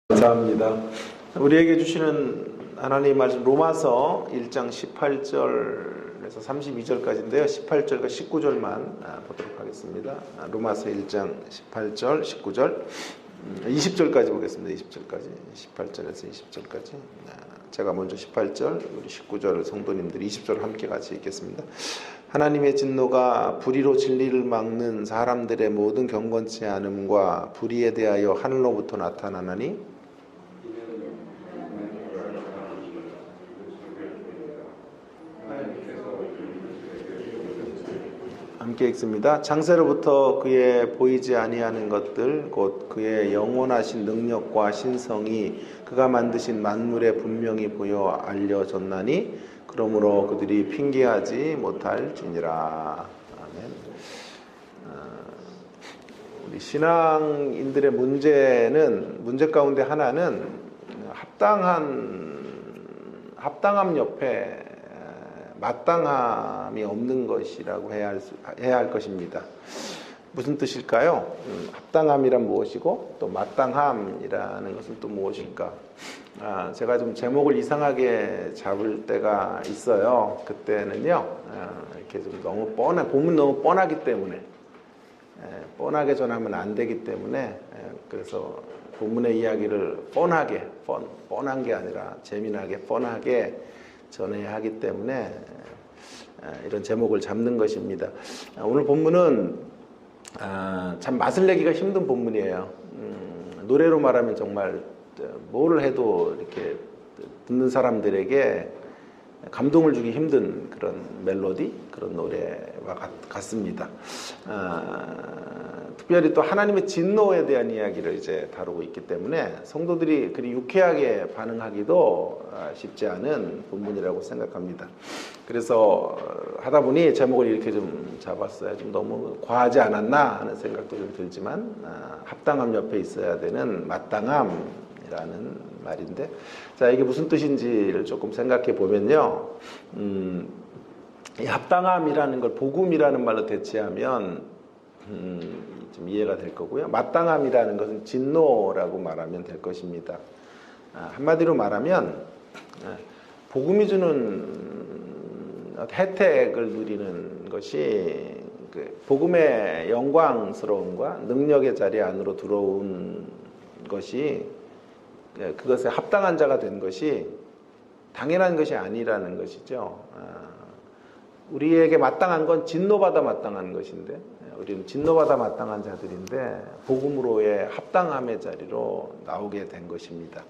감사합니다. 우리에게 주시는 하나님의 말씀 로마서 1장 18절에서 32절까지인데요. 18절과 19절만 보도록 하겠습니다. 로마서 1장 18절, 19절, 20절까지 보겠습니다. 20절까지, 18절에서 20절까지. 제가 먼저 18절, 우리 19절 성도님들이 20절 함께 같이 읽겠습니다. 하나님의 진노가 불의로 진리를 막는 사람들의 모든 경건치 않음과 불의에 대하여 하늘로부터 나타나나니 함께 읽습니다. 창세로부터 그의 보이지 아니하는 것들 곧 그의 영원하신 능력과 신성이 그가 만드신 만물에 분명히 보여 알려졌나니 그러므로 그들이 핑계하지 못할지니라. 아멘. 우리 신앙인들의 문제 가운데 하나는 합당함 옆에 마땅함이 없는 것이라고 해야 할 것입니다. 무슨 뜻일까요? 합당함이란 무엇이고 또 마땅함이라는 것은 또 무엇일까? 제가 좀 제목을 이상하게 잡을 때가 있어요. 그때는요, 이렇게 좀 너무 본문 너무 뻔하기 때문에, 뻔하게 전하면 안 되기 때문에, 그래서 본문의 이야기를 뻔한 게 아니라 재미나게 뻔하게 전해야 하기 때문에 이런 제목을 잡는 것입니다. 오늘 본문은 참 맛을 내기가 힘든 본문이에요. 노래로 말하면 정말 뭘 해도 이렇게 듣는 사람들에게 감동을 주기 힘든 그런 멜로디, 그런 노래와 같습니다. 특별히 또 하나님의 진노에 대한 이야기를 이제 다루고 있기 때문에 성도들이 그리 유쾌하게 반응하기도 쉽지 않은 본문이라고 생각합니다. 그래서 하다 보니 제목을 이렇게 좀 잡았어요. 좀 너무 과하지 않았나 하는 생각도 좀 들지만 합당함 옆에 있어야 되는 마땅함이라는 말인데, 자, 이게 무슨 뜻인지를 조금 생각해 보면요. 이 합당함이라는 걸 복음이라는 말로 대체하면 좀 이해가 될 거고요. 마땅함이라는 것은 진노라고 말하면 될 것입니다. 한마디로 말하면 복음이 주는 혜택을 누리는 것이 복음의 영광스러움과 능력의 자리 안으로 들어온 것이, 그것에 합당한 자가 된 것이 당연한 것이 아니라는 것이죠. 우리에게 마땅한 건 진노받아 마땅한 것인데, 우리는 진노받아 마땅한 자들인데 복음으로의 합당함의 자리로 나오게 된 것입니다.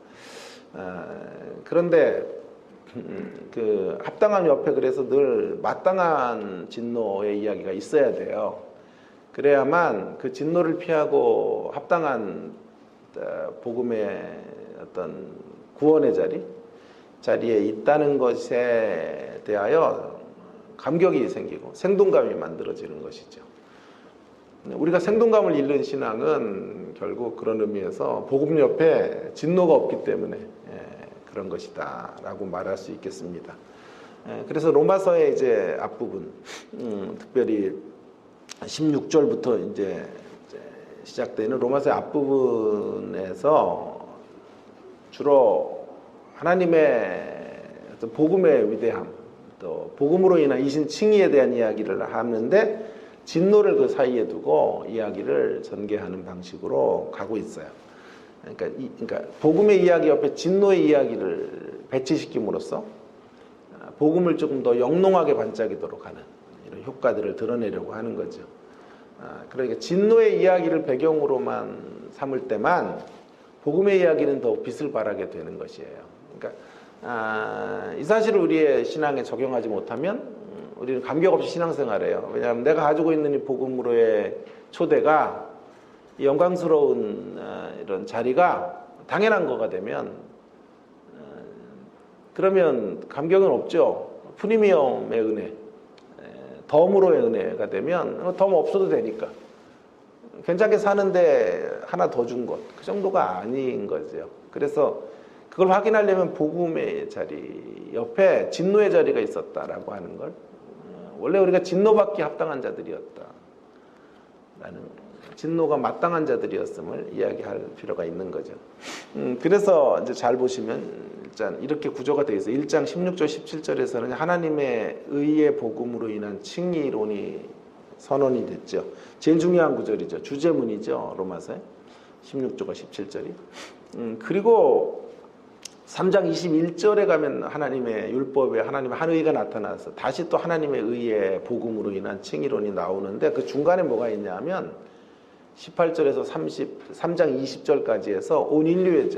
그런데 그 합당함 옆에 그래서 늘 마땅한 진노의 이야기가 있어야 돼요. 그래야만 그 진노를 피하고 합당한 복음의 어떤 구원의 자리에 있다는 것에 대하여 감격이 생기고 생동감이 만들어지는 것이죠. 우리가 생동감을 잃는 신앙은 결국 그런 의미에서 복음 옆에 진노가 없기 때문에 그런 것이다 라고 말할 수 있겠습니다. 그래서 로마서의 이제 앞부분, 특별히 16절부터 이제 시작되는 로마서의 앞부분에서 주로 하나님의 어떤 복음의 위대함, 또 복음으로 인한 이신 칭의에 대한 이야기를 하는데 진노를 그 사이에 두고 이야기를 전개하는 방식으로 가고 있어요. 그러니까 복음의 이야기 옆에 진노의 이야기를 배치시킴으로써 복음을 조금 더 영롱하게 반짝이도록 하는 이런 효과들을 드러내려고 하는 거죠. 그러니까 진노의 이야기를 배경으로만 삼을 때만 복음의 이야기는 더 빛을 발하게 되는 것이에요. 그러니까 이 사실을 우리의 신앙에 적용하지 못하면 우리는 감격 없이 신앙생활해요. 왜냐하면 내가 가지고 있는 이 복음으로의 초대가 영광스러운 이런 자리가 당연한 거가 되면 그러면 감격은 없죠. 프리미엄의 은혜, 덤으로의 은혜가 되면 덤 없어도 되니까 괜찮게 사는데 하나 더 준 것, 그 정도가 아닌 거죠. 그래서 그걸 확인하려면 복음의 자리 옆에 진노의 자리가 있었다라고 하는 걸, 원래 우리가 진노받기 합당한 자들이었다라는 진노가 마땅한 자들이었음을 이야기할 필요가 있는 거죠. 그래서 이제 잘 보시면 일단 이렇게 구조가 되어 있어요. 1장 16절 17절에서는 하나님의 의의 복음으로 인한 칭의론이 선언이 됐죠. 제일 중요한 구절이죠. 주제문이죠. 로마서의 16절과 17절이. 그리고 3장 21절에 가면 하나님의 율법에 하나님의 한 의가 나타나서 다시 또 하나님의 의의 복음으로 인한 칭의론이 나오는데 그 중간에 뭐가 있냐면 18절에서 3장 20절까지 해서 온 인류의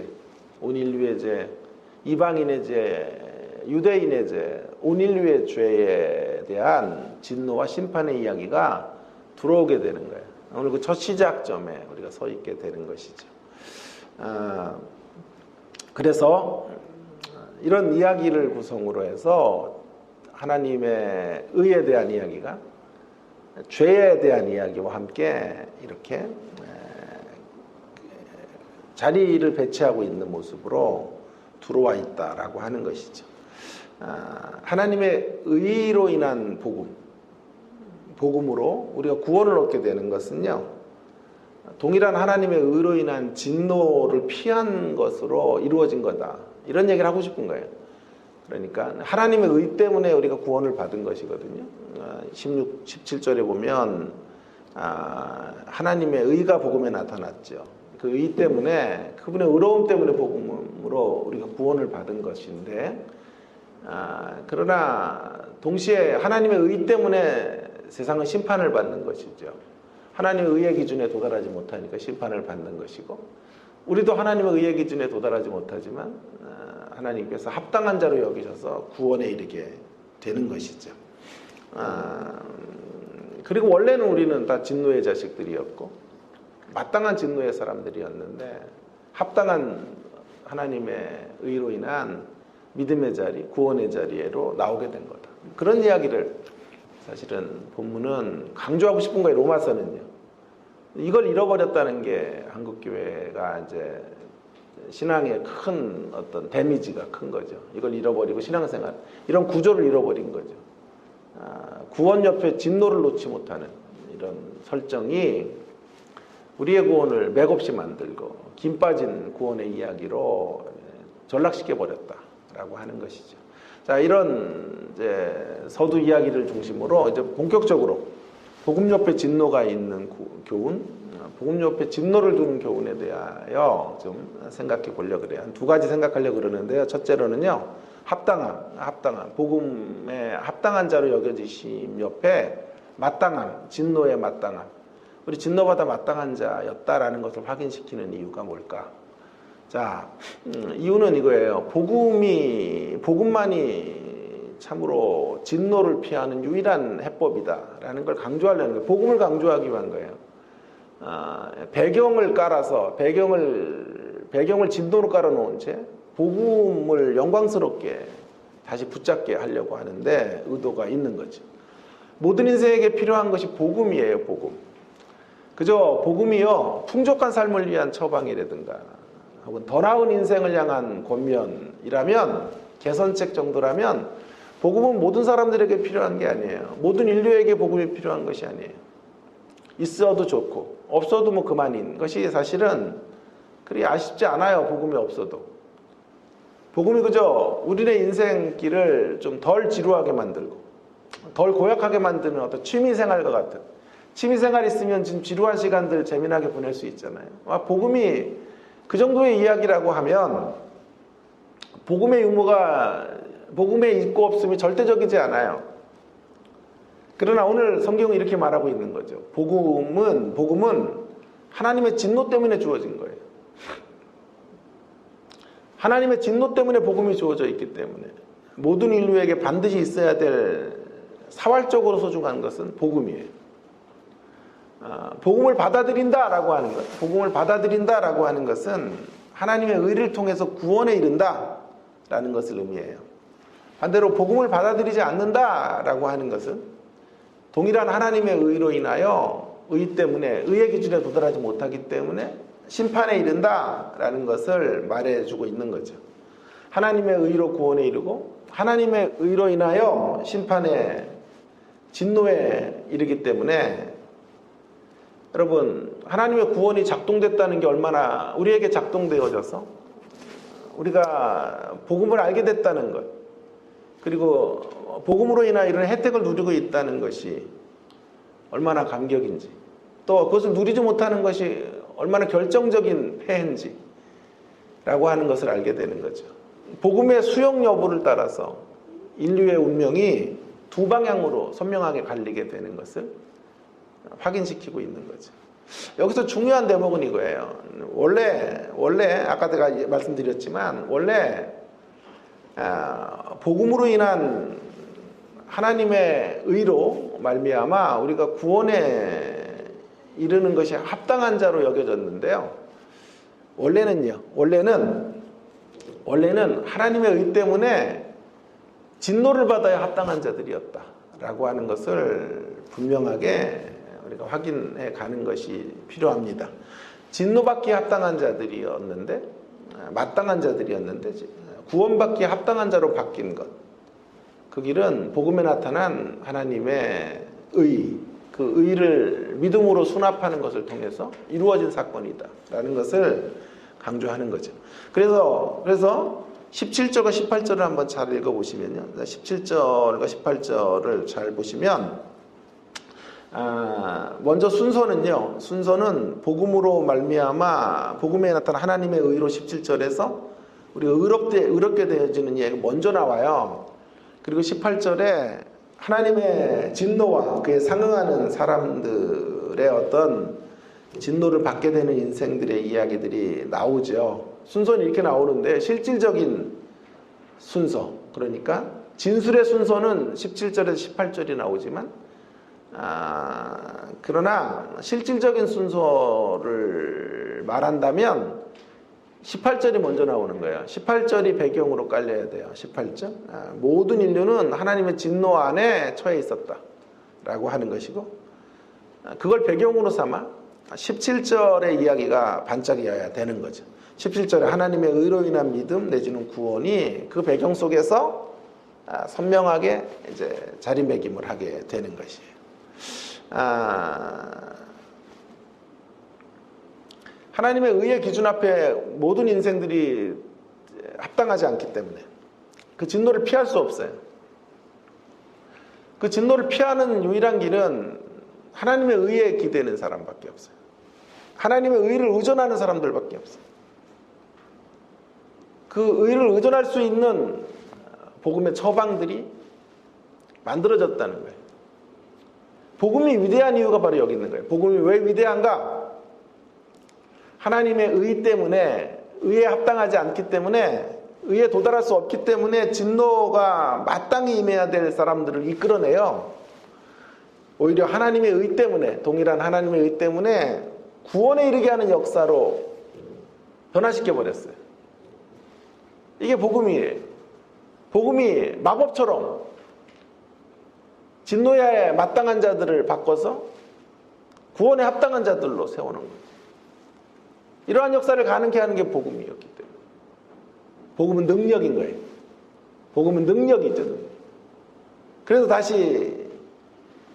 죄, 이방인의 죄, 유대인의 죄, 온 인류의 죄에 대한 진노와 심판의 이야기가 들어오게 되는 거예요. 오늘 그 첫 시작점에 우리가 서 있게 되는 것이죠. 그래서 이런 이야기를 구성으로 해서 하나님의 의에 대한 이야기가 죄에 대한 이야기와 함께 이렇게 자리를 배치하고 있는 모습으로 들어와 있다라고 하는 것이죠. 하나님의 의로 인한 복음으로 우리가 구원을 얻게 되는 것은요, 동일한 하나님의 의로 인한 진노를 피한 것으로 이루어진 거다. 이런 얘기를 하고 싶은 거예요. 그러니까 하나님의 의 때문에 우리가 구원을 받은 것이거든요. 17절에 보면 하나님의 의가 복음에 나타났죠. 그 의 때문에, 그분의 의로움 때문에 복음으로 우리가 구원을 받은 것인데, 그러나 동시에 하나님의 의 때문에 세상은 심판을 받는 것이죠. 하나님의 의의 기준에 도달하지 못하니까 심판을 받는 것이고, 우리도 하나님의 의의 기준에 도달하지 못하지만 하나님께서 합당한 자로 여기셔서 구원에 이르게 되는 것이죠. 그리고 원래는 우리는 다 진노의 자식들이었고 마땅한 진노의 사람들이었는데 합당한 하나님의 의로 인한 믿음의 자리, 구원의 자리로 나오게 된 거다. 그런 이야기를 사실은 본문은 강조하고 싶은 거예요. 로마서는요. 이걸 잃어버렸다는 게 한국교회가 이제 신앙에 큰 어떤 데미지가 큰 거죠. 이걸 잃어버리고 신앙생활, 이런 구조를 잃어버린 거죠. 구원 옆에 진노를 놓지 못하는 이런 설정이 우리의 구원을 맥없이 만들고 김 빠진 구원의 이야기로 전락시켜 버렸다라고 하는 것이죠. 자, 이런 이제 서두 이야기를 중심으로 이제 본격적으로 복음 옆에 진노가 있는 교훈, 복음 옆에 진노를 두는 교훈에 대하여 좀 생각해 보려고 그래요. 한 두 가지 생각하려고 그러는데요. 첫째로는요, 합당함, 복음에 합당한 자로 여겨지심 옆에 마땅함, 진노의 마땅함. 우리 진노받아 마땅한 자였다라는 것을 확인시키는 이유가 뭘까? 자, 이유는 이거예요. 복음만이 참으로 진노를 피하는 유일한 해법이다라는 걸 강조하려는 거예요. 복음을 강조하기 위한 거예요. 배경을 깔아서 배경을 진노로 깔아놓은 채 복음을 영광스럽게 다시 붙잡게 하려고 하는데 의도가 있는 거죠. 모든 인생에게 필요한 것이 복음이에요. 복음. 그저 복음이요, 풍족한 삶을 위한 처방이라든가 혹은 더 나은 인생을 향한 권면이라면, 개선책 정도라면 복음은 모든 사람들에게 필요한 게 아니에요. 모든 인류에게 복음이 필요한 것이 아니에요. 있어도 좋고 없어도 뭐 그만인 것이 사실은 그리 아쉽지 않아요. 복음이 없어도. 복음이 그저 우리의 인생길을 좀 덜 지루하게 만들고 덜 고약하게 만드는 어떤 취미생활과 같은, 취미생활 있으면 지금 지루한 시간들 재미나게 보낼 수 있잖아요. 복음이 그 정도의 이야기라고 하면 복음의 유무가 복음에 있고 없음이 절대적이지 않아요. 그러나 오늘 성경은 이렇게 말하고 있는 거죠. 복음은 하나님의 진노 때문에 주어진 거예요. 하나님의 진노 때문에 복음이 주어져 있기 때문에 모든 인류에게 반드시 있어야 될 사활적으로 소중한 것은 복음이에요. 복음을 받아들인다라고 하는 것, 복음을 받아들인다라고 하는 것은 하나님의 의를 통해서 구원에 이른다라는 것을 의미해요. 반대로 복음을 받아들이지 않는다라고 하는 것은 동일한 하나님의 의로 인하여 의 때문에, 의의 기준에 도달하지 못하기 때문에 심판에 이른다라는 것을 말해주고 있는 거죠. 하나님의 의로 구원에 이르고 하나님의 의로 인하여 심판에, 진노에 이르기 때문에 여러분, 하나님의 구원이 작동됐다는 게 얼마나 우리에게 작동되어져서 우리가 복음을 알게 됐다는 것, 그리고 복음으로 인한 이런 혜택을 누리고 있다는 것이 얼마나 감격인지, 또 그것을 누리지 못하는 것이 얼마나 결정적인 폐해인지 라고 하는 것을 알게 되는 거죠. 복음의 수용 여부를 따라서 인류의 운명이 두 방향으로 선명하게 갈리게 되는 것을 확인시키고 있는 거죠. 여기서 중요한 대목은 이거예요. 원래 아까 제가 말씀드렸지만 원래 복음으로 인한 하나님의 의로 말미암아 우리가 구원에 이르는 것이 합당한 자로 여겨졌는데요. 원래는 하나님의 의 때문에 진노를 받아야 합당한 자들이었다라고 하는 것을 분명하게 우리가 확인해 가는 것이 필요합니다. 진노받기에 합당한 자들이었는데, 마땅한 자들이었는데 구원받기에 합당한 자로 바뀐 것, 그 길은 복음에 나타난 하나님의 의, 그 의를 믿음으로 수납하는 것을 통해서 이루어진 사건이다라는 것을 강조하는 거죠. 그래서 17절과 18절을 한번 잘 읽어보시면요, 17절과 18절을 잘 보시면 먼저 순서는 복음으로 말미암아 복음에 나타난 하나님의 의로 17절에서 우리가 의롭게 되어지는 얘기가 먼저 나와요. 그리고 18절에 하나님의 진노와 그에 상응하는 사람들의 어떤 진노를 받게 되는 인생들의 이야기들이 나오죠. 순서는 이렇게 나오는데 실질적인 순서, 그러니까 진술의 순서는 17절에서 18절이 나오지만 그러나 실질적인 순서를 말한다면 18절이 먼저 나오는 거예요. 18절이 배경으로 깔려야 돼요. 18절. 모든 인류는 하나님의 진노 안에 처해 있었다라고 하는 것이고, 그걸 배경으로 삼아 17절의 이야기가 반짝여야 되는 거죠. 17절에 하나님의 의로 인한 믿음 내지는 구원이 그 배경 속에서 선명하게 이제 자리매김을 하게 되는 것이에요. 하나님의 의의 기준 앞에 모든 인생들이 합당하지 않기 때문에 그 진노를 피할 수 없어요. 그 진노를 피하는 유일한 길은 하나님의 의에 기대는 사람밖에 없어요. 하나님의 의를 의존하는 사람들밖에 없어요. 그 의를 의존할 수 있는 복음의 처방들이 만들어졌다는 거예요. 복음이 위대한 이유가 바로 여기 있는 거예요. 복음이 왜 위대한가? 하나님의 의 때문에, 의에 합당하지 않기 때문에, 의에 도달할 수 없기 때문에 진노가 마땅히 임해야 될 사람들을 이끌어내요. 오히려 하나님의 의 때문에, 동일한 하나님의 의 때문에 구원에 이르게 하는 역사로 변화시켜버렸어요. 이게 복음이에요. 복음이 마법처럼 진노에 마땅한 자들을 바꿔서 구원에 합당한 자들로 세우는 거예요. 이러한 역사를 가능케 하는 게 복음이었기 때문에. 복음은 능력인 거예요. 복음은 능력이죠. 그래서 다시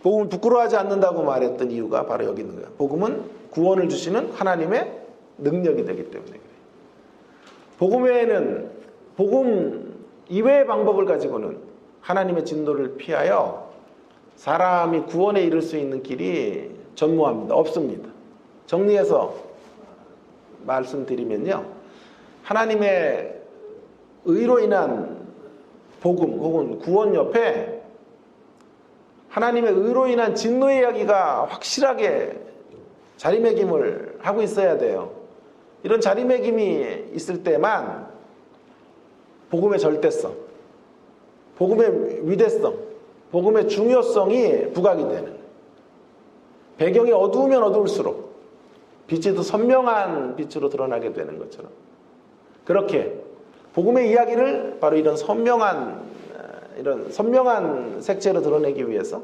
복음을 부끄러워하지 않는다고 말했던 이유가 바로 여기 있는 거예요. 복음은 구원을 주시는 하나님의 능력이 되기 때문에 그래요. 복음 외에는, 복음 이외의 방법을 가지고는 하나님의 진노를 피하여 사람이 구원에 이를 수 있는 길이 전무합니다. 없습니다. 정리해서 말씀드리면요, 하나님의 의로 인한 복음 혹은 구원 옆에 하나님의 의로 인한 진노의 이야기가 확실하게 자리매김을 하고 있어야 돼요. 이런 자리매김이 있을 때만 복음의 절대성, 복음의 위대성, 복음의 중요성이 부각이 되는 거예요. 배경이 어두우면 어두울수록 빛이 더 선명한 빛으로 드러나게 되는 것처럼, 그렇게 복음의 이야기를 바로 이런 선명한 색채로 드러내기 위해서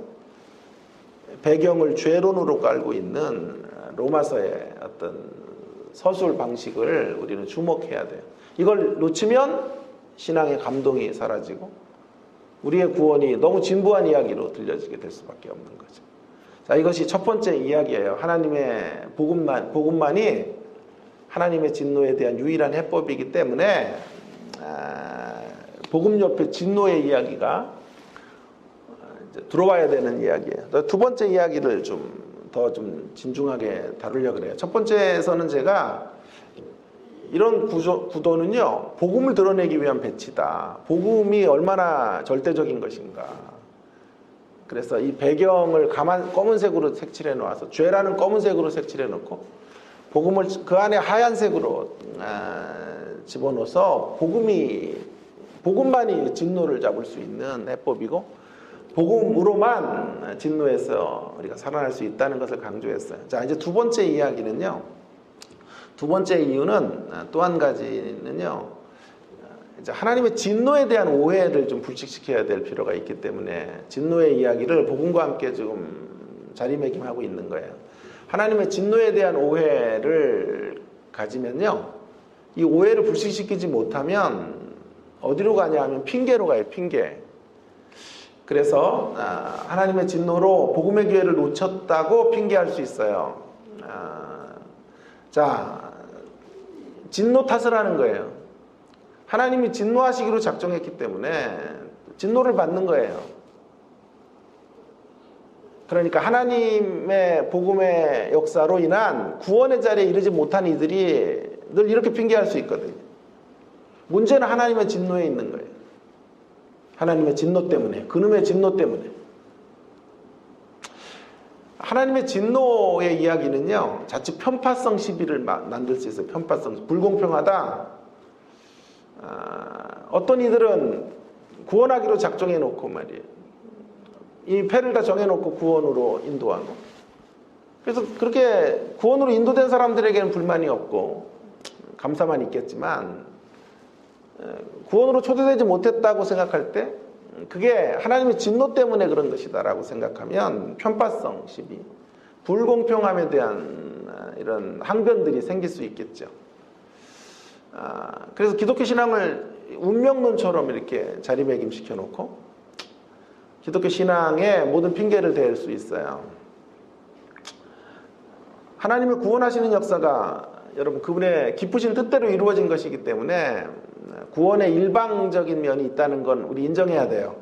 배경을 죄론으로 깔고 있는 로마서의 어떤 서술 방식을 우리는 주목해야 돼요. 이걸 놓치면 신앙의 감동이 사라지고 우리의 구원이 너무 진부한 이야기로 들려지게 될 수밖에 없는 거죠. 자, 이것이 첫 번째 이야기예요. 하나님의 복음만이 하나님의 진노에 대한 유일한 해법이기 때문에 복음 옆에 진노의 이야기가 이제 들어와야 되는 이야기예요. 두 번째 이야기를 더 진중하게 다루려고 그래요. 첫 번째에서는 제가 이런 구도는요, 복음을 드러내기 위한 배치다. 복음이 얼마나 절대적인 것인가. 그래서 이 배경을 검은색으로 색칠해 놓아서, 죄라는 검은색으로 색칠해 놓고, 복음을 그 안에 하얀색으로 집어넣어서, 복음만이 진노를 잡을 수 있는 해법이고, 복음으로만 진노에서 우리가 살아날 수 있다는 것을 강조했어요. 자, 이제 두 번째 이야기는요, 두 번째 이유는 또 한 가지는요, 이제 하나님의 진노에 대한 오해를 좀 불식시켜야 될 필요가 있기 때문에 진노의 이야기를 복음과 함께 지금 자리매김하고 있는 거예요. 하나님의 진노에 대한 오해를 가지면요, 이 오해를 불식시키지 못하면 어디로 가냐 하면 핑계로 가요, 핑계. 그래서 하나님의 진노로 복음의 기회를 놓쳤다고 핑계할 수 있어요. 자, 진노 탓을 하는 거예요. 하나님이 진노하시기로 작정했기 때문에 진노를 받는 거예요. 그러니까 하나님의 복음의 역사로 인한 구원의 자리에 이르지 못한 이들이 늘 이렇게 핑계할 수 있거든요. 문제는 하나님의 진노에 있는 거예요. 하나님의 진노 때문에, 그놈의 진노 때문에. 하나님의 진노의 이야기는요, 자칫 편파성 시비를 만들 수 있어요. 편파성, 불공평하다. 어떤 이들은 구원하기로 작정해 놓고 말이에요. 이 패를 다 정해 놓고 구원으로 인도하고. 그래서 그렇게 구원으로 인도된 사람들에게는 불만이 없고 감사만 있겠지만, 구원으로 초대되지 못했다고 생각할 때 그게 하나님의 진노 때문에 그런 것이다라고 생각하면 편파성 시비, 불공평함에 대한 이런 항변들이 생길 수 있겠죠. 그래서 기독교 신앙을 운명론처럼 이렇게 자리매김시켜 놓고 기독교 신앙에 모든 핑계를 댈 수 있어요. 하나님을 구원하시는 역사가 여러분 그분의 기쁘신 뜻대로 이루어진 것이기 때문에 구원의 일방적인 면이 있다는 건 우리 인정해야 돼요.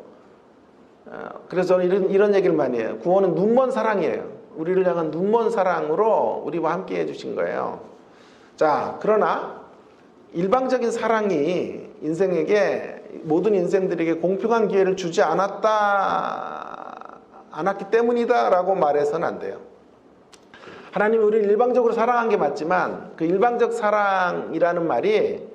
그래서 저는 이런 얘기를 많이 해요. 구원은 눈먼 사랑이에요. 우리를 향한 눈먼 사랑으로 우리와 함께 해주신 거예요. 자, 그러나 일방적인 사랑이 모든 인생들에게 공평한 기회를 주지 않았기 때문이다 라고 말해서는 안 돼요. 하나님이 우리를 일방적으로 사랑한 게 맞지만 그 일방적 사랑이라는 말이,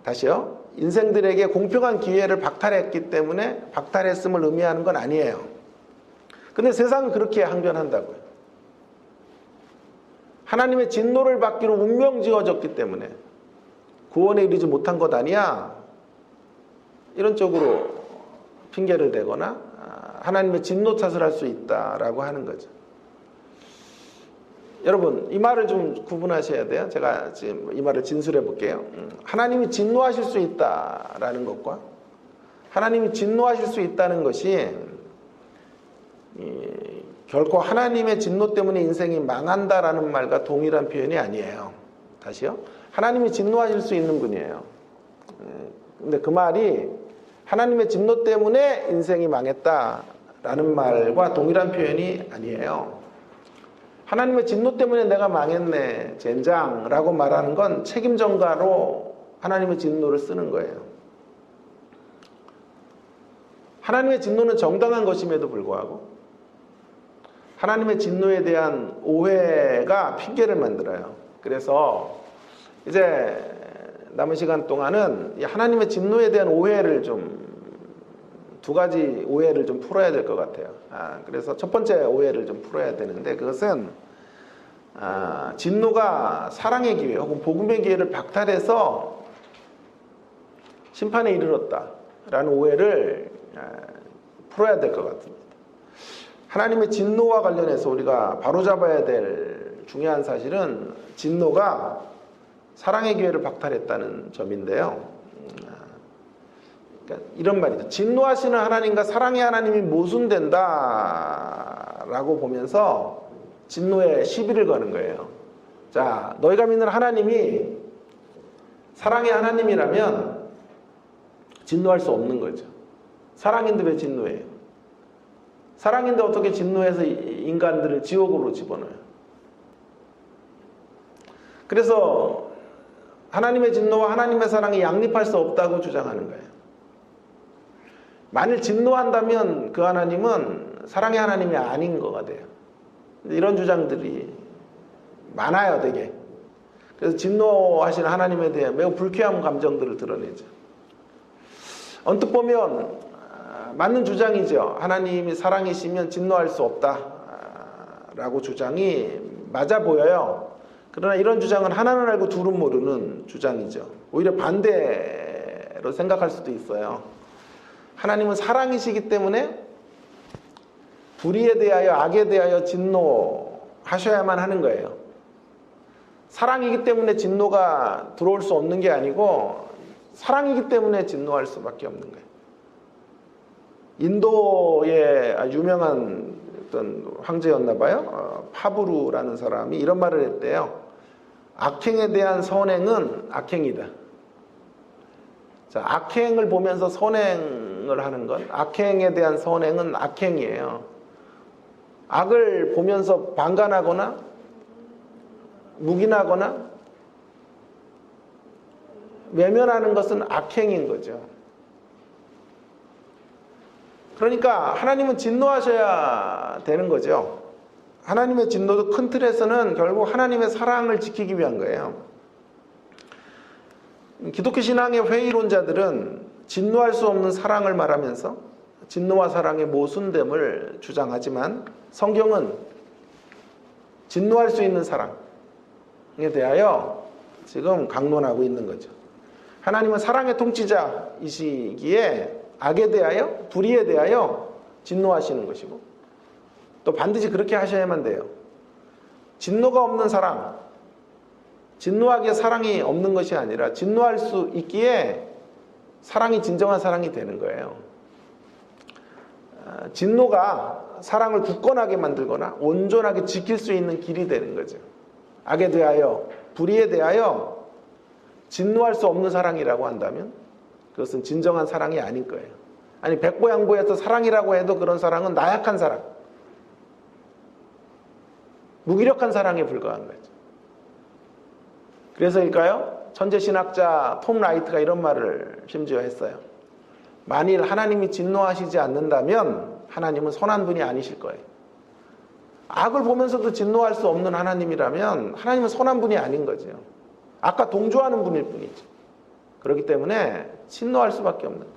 다시요, 인생들에게 공평한 기회를 박탈했기 때문에 박탈했음을 의미하는 건 아니에요. 근데 세상은 그렇게 항변한다고요. 하나님의 진노를 받기로 운명 지어졌기 때문에 구원에 이르지 못한 것 아니야? 이런 쪽으로 핑계를 대거나 하나님의 진노 탓을 할 수 있다라고 하는 거죠. 여러분, 이 말을 좀 구분하셔야 돼요. 제가 지금 이 말을 진술해 볼게요. 하나님이 진노하실 수 있다라는 것과 하나님이 진노하실 수 있다는 것이 결코 하나님의 진노 때문에 인생이 망한다라는 말과 동일한 표현이 아니에요. 다시요. 하나님이 진노하실 수 있는 분이에요. 근데 그 말이 하나님의 진노 때문에 인생이 망했다라는 말과 동일한 표현이 아니에요. 하나님의 진노 때문에 내가 망했네, 젠장라고 말하는 건 책임 전가로 하나님의 진노를 쓰는 거예요. 하나님의 진노는 정당한 것임에도 불구하고 하나님의 진노에 대한 오해가 핑계를 만들어요. 그래서 이제 남은 시간 동안은 하나님의 진노에 대한 오해를 두 가지 오해를 좀 풀어야 될 것 같아요. 그래서 첫 번째 오해를 좀 풀어야 되는데, 그것은 진노가 사랑의 기회 혹은 복음의 기회를 박탈해서 심판에 이르렀다라는 오해를 풀어야 될 것 같습니다. 하나님의 진노와 관련해서 우리가 바로잡아야 될 중요한 사실은 진노가 사랑의 기회를 박탈했다는 점인데요. 그러니까 이런 말이죠. 진노하시는 하나님과 사랑의 하나님이 모순된다 라고 보면서 진노에 시비를 거는 거예요. 자, 너희가 믿는 하나님이 사랑의 하나님이라면 진노할 수 없는 거죠. 사랑인데 왜 진노해요? 사랑인데 어떻게 진노해서 인간들을 지옥으로 집어넣어요? 그래서 하나님의 진노와 하나님의 사랑이 양립할 수 없다고 주장하는 거예요. 만일 진노한다면 그 하나님은 사랑의 하나님이 아닌 거가 돼요. 이런 주장들이 많아요, 되게. 그래서 진노하시는 하나님에 대해 매우 불쾌한 감정들을 드러내죠. 언뜻 보면 맞는 주장이죠. 하나님이 사랑이시면 진노할 수 없다라고 주장이 맞아 보여요. 그러나 이런 주장은 하나는 알고 둘은 모르는 주장이죠. 오히려 반대로 생각할 수도 있어요. 하나님은 사랑이시기 때문에 불의에 대하여 악에 대하여 진노하셔야만 하는 거예요. 사랑이기 때문에 진노가 들어올 수 없는 게 아니고 사랑이기 때문에 진노할 수밖에 없는 거예요. 인도의 유명한 어떤 황제였나 봐요. 파부루라는 사람이 이런 말을 했대요. 악행에 대한 선행은 악행이다. 자, 악행을 보면서 선행을 하는 건, 악행에 대한 선행은 악행이에요. 악을 보면서 방관하거나 묵인하거나 외면하는 것은 악행인 거죠. 그러니까 하나님은 진노하셔야 되는 거죠. 하나님의 진노도 큰 틀에서는 결국 하나님의 사랑을 지키기 위한 거예요. 기독교 신앙의 회의론자들은 진노할 수 없는 사랑을 말하면서 진노와 사랑의 모순됨을 주장하지만 성경은 진노할 수 있는 사랑에 대하여 지금 강론하고 있는 거죠. 하나님은 사랑의 통치자이시기에 악에 대하여, 불의에 대하여 진노하시는 것이고 또 반드시 그렇게 하셔야만 돼요. 진노가 없는 사랑, 진노하기에 사랑이 없는 것이 아니라 진노할 수 있기에 사랑이 진정한 사랑이 되는 거예요. 진노가 사랑을 굳건하게 만들거나 온전하게 지킬 수 있는 길이 되는 거죠. 악에 대하여, 불의에 대하여 진노할 수 없는 사랑이라고 한다면 그것은 진정한 사랑이 아닌 거예요. 아니, 백보양보해서 사랑이라고 해도 그런 사랑은 나약한 사랑, 무기력한 사랑에 불과한 거죠. 그래서일까요? 천재신학자 톰 라이트가 이런 말을 심지어 했어요. 만일 하나님이 진노하시지 않는다면 하나님은 선한 분이 아니실 거예요. 악을 보면서도 진노할 수 없는 하나님이라면 하나님은 선한 분이 아닌 거죠. 악과 동조하는 분일 뿐이죠. 그렇기 때문에 진노할 수밖에 없는 거예요.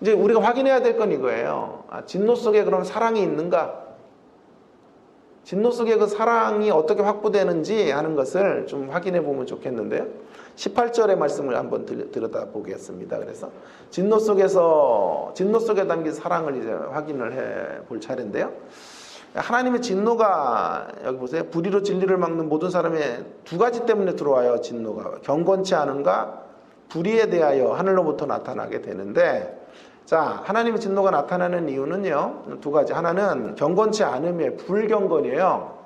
이제 우리가 확인해야 될 건 이거예요. 진노 속에 그런 사랑이 있는가? 진노 속에 그 사랑이 어떻게 확보되는지 하는 것을 좀 확인해 보면 좋겠는데요. 18절의 말씀을 한번 들여다보겠습니다. 그래서 진노 속에 담긴 사랑을 이제 확인을 해 볼 차례인데요. 하나님의 진노가, 여기 보세요. 불의로 진리를 막는 모든 사람의 두 가지 때문에 들어와요. 진노가 경건치 않은가, 불의에 대하여 하늘로부터 나타나게 되는데, 자, 하나님의 진노가 나타나는 이유는요, 두 가지. 하나는 경건치 않음의 불경건이에요.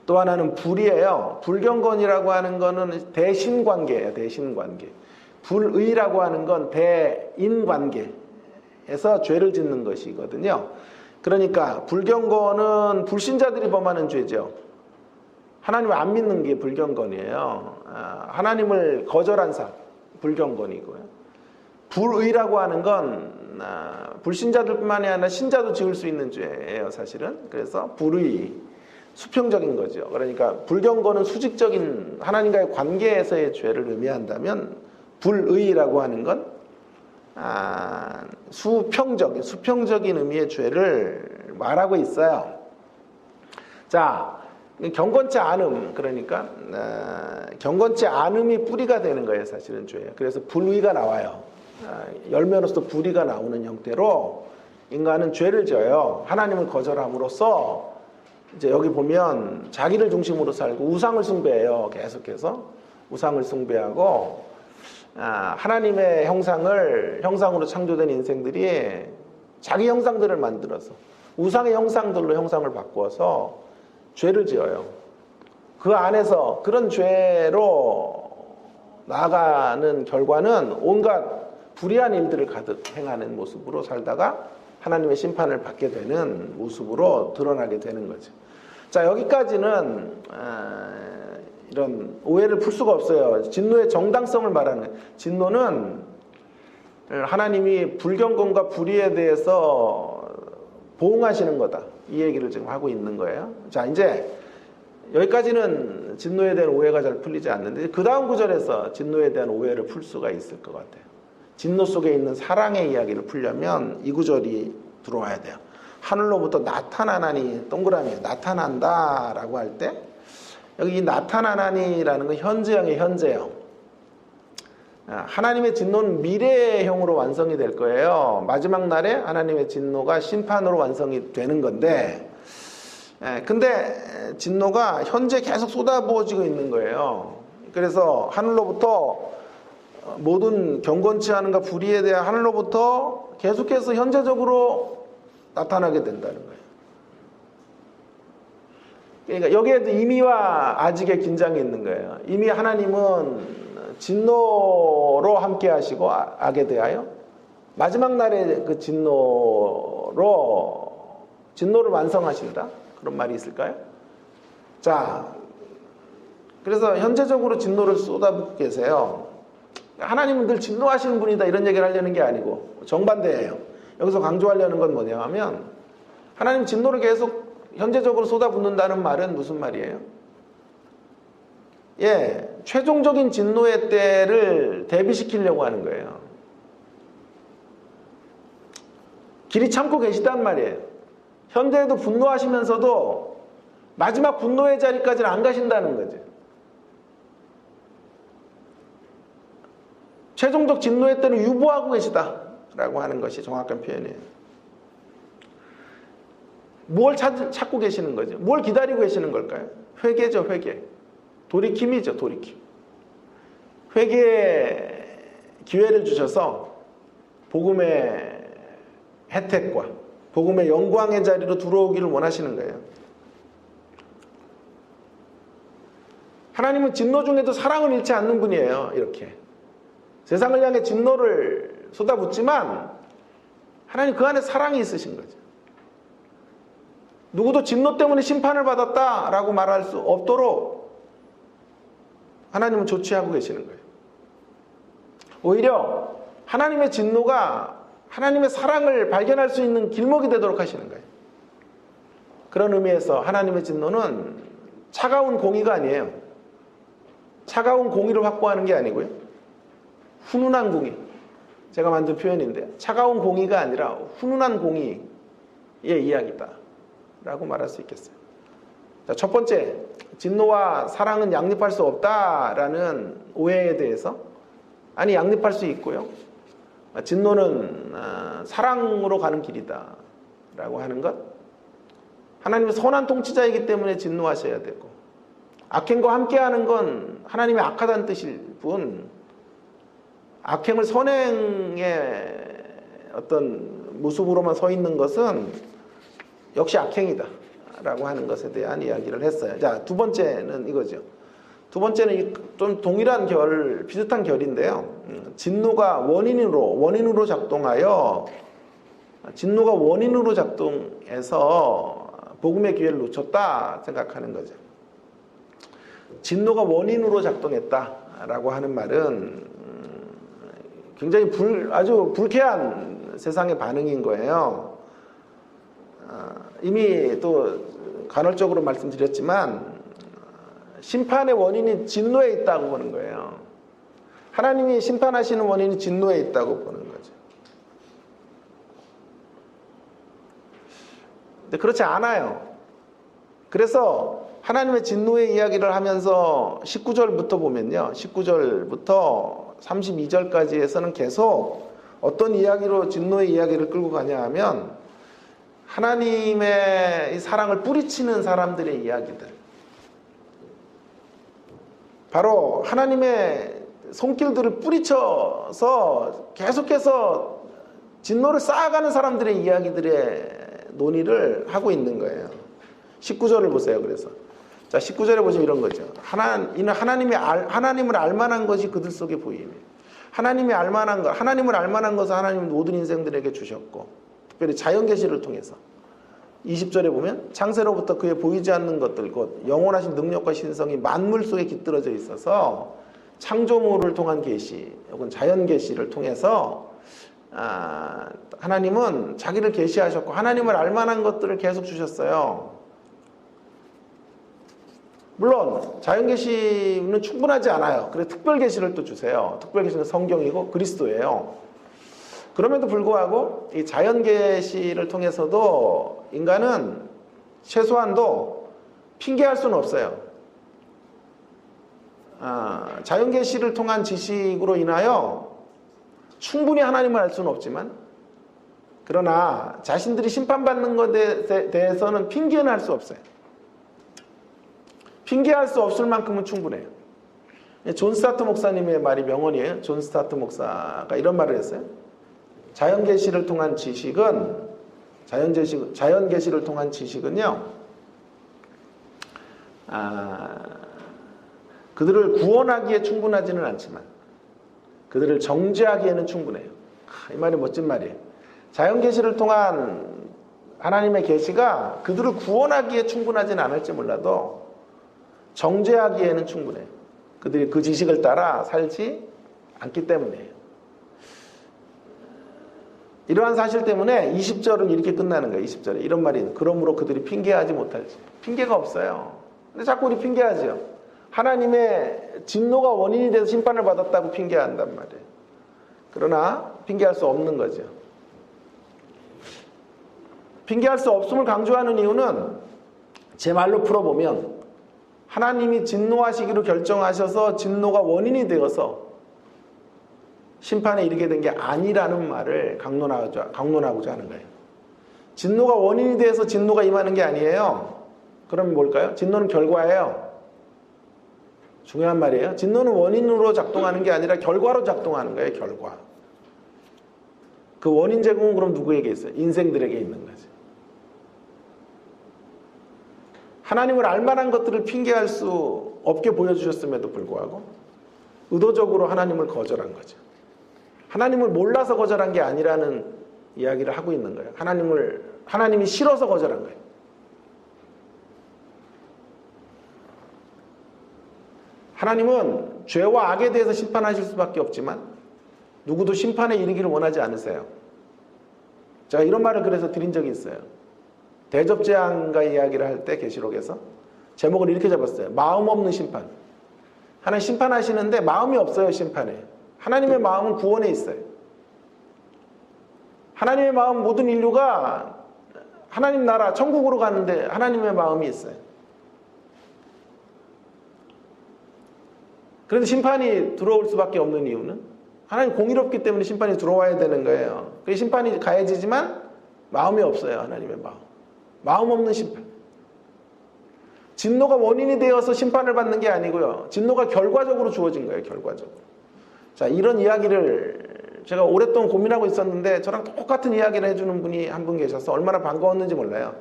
또 하나는 불의예요. 불경건이라고 하는 거는 대신관계예요. 대신관계. 불의라고 하는 건 대인관계에서 죄를 짓는 것이거든요. 그러니까 불경건은 불신자들이 범하는 죄죠. 하나님을 안 믿는 게 불경건이에요. 하나님을 거절한 삶, 불경건이고요. 불의라고 하는 건 불신자들뿐만이 아니라 신자도 지을 수 있는 죄예요, 사실은. 그래서 불의, 수평적인 거죠. 그러니까 불경건은 수직적인 하나님과의 관계에서의 죄를 의미한다면 불의라고 하는 건 수평적인 의미의 죄를 말하고 있어요. 자, 경건치 않음, 그러니까 경건치 않음이 뿌리가 되는 거예요, 사실은 죄예요. 그래서 불의가 나와요. 열매로서 불의가 나오는 형태로 인간은 죄를 져요. 하나님을 거절함으로써 이제 여기 보면 자기를 중심으로 살고 우상을 숭배해요. 계속해서 우상을 숭배하고 하나님의 형상으로 창조된 인생들이 자기 형상들을 만들어서 우상의 형상들로 형상을 바꾸어서 죄를 지어요. 그 안에서 그런 죄로 나아가는 결과는 온갖 불의한 일들을 가득 행하는 모습으로 살다가 하나님의 심판을 받게 되는 모습으로 드러나게 되는 거죠. 자, 여기까지는 이런 오해를 풀 수가 없어요. 진노의 정당성을 말하는 거예요. 진노는 하나님이 불경건과 불의에 대해서 보응하시는 거다. 이 얘기를 지금 하고 있는 거예요. 자, 이제 여기까지는 진노에 대한 오해가 잘 풀리지 않는데 그 다음 구절에서 진노에 대한 오해를 풀 수가 있을 것 같아요. 진노 속에 있는 사랑의 이야기를 풀려면 이 구절이 들어와야 돼요. 하늘로부터 나타나나니, 동그라미 나타난다 라고 할 때 여기 이 나타나나니라는 건 현재형의 현재형. 하나님의 진노는 미래형으로 완성이 될 거예요. 마지막 날에 하나님의 진노가 심판으로 완성이 되는 건데 근데 진노가 현재 계속 쏟아부어지고 있는 거예요. 그래서 하늘로부터 모든 경건치 않은가 불의에 대한 하늘로부터 계속해서 현재적으로 나타나게 된다는 거예요. 그러니까 여기에도 임의와 아직의 긴장이 있는 거예요. 이미 하나님은 진노로 함께 하시고 악에 대하여 마지막 날에 그 진노를 완성하신다. 그런 말이 있을까요? 자, 그래서 현재적으로 진노를 쏟아붓고 계세요. 하나님은 늘 진노하시는 분이다 이런 얘기를 하려는 게 아니고 정반대예요. 여기서 강조하려는 건 뭐냐 하면 하나님 진노를 계속 현재적으로 쏟아붓는다는 말은 무슨 말이에요? 예, 최종적인 진노의 때를 대비시키려고 하는 거예요. 길이 참고 계시단 말이에요. 현재에도 분노하시면서도 마지막 분노의 자리까지는 안 가신다는 거죠. 최종적 진노의 때는 유보하고 계시다라고 하는 것이 정확한 표현이에요. 뭘 찾고 계시는 거죠? 뭘 기다리고 계시는 걸까요? 회개죠, 회개. 돌이킴이죠, 돌이킴. 회개의 기회를 주셔서 복음의 혜택과 복음의 영광의 자리로 들어오기를 원하시는 거예요. 하나님은 진노 중에도 사랑을 잃지 않는 분이에요. 이렇게 세상을 향해 진노를 쏟아붓지만 하나님 그 안에 사랑이 있으신 거죠. 누구도 진노 때문에 심판을 받았다라고 말할 수 없도록 하나님은 조치하고 계시는 거예요. 오히려 하나님의 진노가 하나님의 사랑을 발견할 수 있는 길목이 되도록 하시는 거예요. 그런 의미에서 하나님의 진노는 차가운 공의가 아니에요. 차가운 공의를 확보하는 게 아니고요. 훈훈한 공의. 제가 만든 표현인데 차가운 공의가 아니라 훈훈한 공의의 이야기다 라고 말할 수 있겠어요. 자, 첫 번째, 진노와 사랑은 양립할 수 없다라는 오해에 대해서 아니 양립할 수 있고요. 진노는 사랑으로 가는 길이다 라고 하는 것. 하나님은 선한 통치자이기 때문에 진노하셔야 되고 악행과 함께하는 건 하나님의 악하다는 뜻일 뿐 악행을 선행의 어떤 모습으로만 서 있는 것은 역시 악행이다 라고 하는 것에 대한 이야기를 했어요. 자, 두 번째는 이거죠. 두 번째는 좀 동일한 비슷한 결인데요. 진노가 원인으로 작동하여 진노가 원인으로 작동해서 복음의 기회를 놓쳤다 생각하는 거죠. 진노가 원인으로 작동했다라고 하는 말은 굉장히 아주 불쾌한 세상의 반응인 거예요. 이미 또 간헐적으로 말씀드렸지만 심판의 원인이 진노에 있다고 보는 거예요. 하나님이 심판하시는 원인이 진노에 있다고 보는 거죠. 근데 그렇지 않아요. 그래서 하나님의 진노의 이야기를 하면서 19절부터 보면요. 19절부터 32절까지에서는 계속 어떤 이야기로 진노의 이야기를 끌고 가냐 하면 하나님의 사랑을 뿌리치는 사람들의 이야기들. 바로 하나님의 손길들을 뿌리쳐서 계속해서 진노를 쌓아가는 사람들의 이야기들에 논의를 하고 있는 거예요. 19절을 보세요. 그래서 자 19절에 보시면 이런 거죠. 하나님을 알만한 것이 그들 속에 보임이에요. 하나님을 알만한 것을 하나님은 모든 인생들에게 주셨고, 특별히 자연 계시를 통해서 20절에 보면 창세로부터 그의 보이지 않는 것들 곧 영원하신 능력과 신성이 만물 속에 깃들어져 있어서 창조물을 통한 계시 혹은 자연 계시를 통해서 하나님은 자기를 계시하셨고 하나님을 알만한 것들을 계속 주셨어요. 물론 자연 계시는 충분하지 않아요. 그래서 특별 계시를 또 주세요. 특별 계시는 성경이고 그리스도예요. 그럼에도 불구하고 이 자연 계시를 통해서도 인간은 최소한도 핑계할 수는 없어요. 자연 계시를 통한 지식으로 인하여 충분히 하나님을 알 수는 없지만, 그러나 자신들이 심판받는 것에 대해서는 핑계는 할 수 없어요. 핑계할 수 없을 만큼은 충분해요. 존 스타트 목사님의 말이 명언이에요. 존 스타트 목사가 이런 말을 했어요. 자연 계시를 통한 지식은 자연 계시를 통한 지식은요, 그들을 구원하기에 충분하지는 않지만 그들을 정죄하기에는 충분해요. 이 말이 멋진 말이에요. 자연 계시를 통한 하나님의 계시가 그들을 구원하기에 충분하지는 않을지 몰라도 정죄하기에는 충분해요. 그들이 그 지식을 따라 살지 않기 때문이에요. 이러한 사실 때문에 20절은 이렇게 끝나는 거예요. 20절에 이런 말이 있는, 그러므로 그들이 핑계하지 못할지. 핑계가 없어요. 근데 자꾸 우리 핑계하죠. 하나님의 진노가 원인이 돼서 심판을 받았다고 핑계한단 말이에요. 그러나 핑계할 수 없는 거죠. 핑계할 수 없음을 강조하는 이유는 제 말로 풀어보면 하나님이 진노하시기로 결정하셔서 진노가 원인이 되어서 심판에 이르게 된 게 아니라는 말을 강론하고자 하는 거예요. 진노가 원인이 돼서 진노가 임하는 게 아니에요. 그럼 뭘까요? 진노는 결과예요. 중요한 말이에요. 진노는 원인으로 작동하는 게 아니라 결과로 작동하는 거예요. 결과. 그 원인 제공은 그럼 누구에게 있어요? 인생들에게 있는 거죠. 하나님을 알만한 것들을 핑계할 수 없게 보여주셨음에도 불구하고 의도적으로 하나님을 거절한 거죠. 하나님을 몰라서 거절한 게 아니라는 이야기를 하고 있는 거예요. 하나님이 싫어서 거절한 거예요. 하나님은 죄와 악에 대해서 심판하실 수밖에 없지만 누구도 심판에 이르기를 원하지 않으세요. 제가 이런 말을 그래서 드린 적이 있어요. 대접재앙과 이야기를 할 때 계시록에서 제목을 이렇게 잡았어요. 마음 없는 심판. 하나님 심판하시는데 마음이 없어요. 심판에. 하나님의 마음은 구원에 있어요. 하나님의 마음, 모든 인류가 하나님 나라 천국으로 가는데 하나님의 마음이 있어요. 그런데 심판이 들어올 수밖에 없는 이유는 하나님 공의롭기 때문에 심판이 들어와야 되는 거예요. 그 심판이 가해지지만 마음이 없어요. 하나님의 마음. 마음 없는 심판. 진노가 원인이 되어서 심판을 받는 게 아니고요. 진노가 결과적으로 주어진 거예요. 결과적으로. 자, 이런 이야기를 제가 오랫동안 고민하고 있었는데 저랑 똑같은 이야기를 해주는 분이 한 분 계셔서 얼마나 반가웠는지 몰라요.